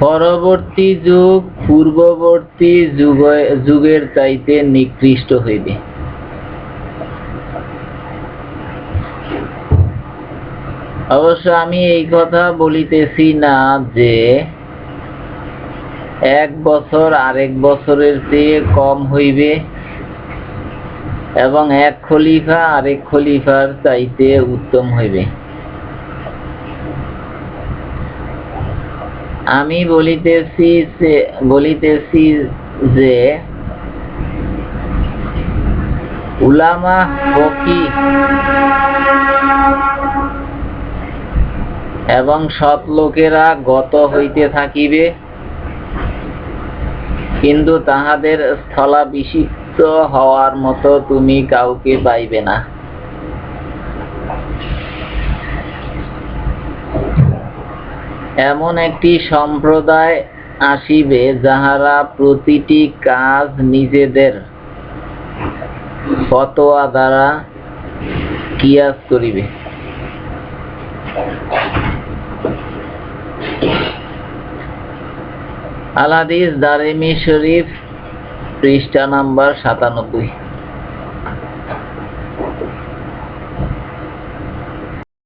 পরবর্তী যুগ পূর্ববর্তী যুগের চাইতে নিকৃষ্ট হইবে। অবশ্য আমি এই কথা বলিতেছি না যে এক বছর আরেক বছরের চেয়ে কম হইবে এবং এক খলিফা আরেক খলিফার চাইতে উত্তম হইবে। আমি বলিতেছি যে উলামা ফকিহ এবং সৎ লোকেরা গত হইতে থাকিবে, কিন্তু তাহাদের স্থলাভিষিক্ত হওয়ার মতো তুমি কাউকে পাইবে না। এমন একটি সম্প্রদায় আসিবে যাহারা প্রতিটি কাজ নিজেদের ফতোয়া দ্বারা কিয়াস করিবে। আল হাদিস দারিমি শরীফ পৃষ্ঠা নাম্বার 97।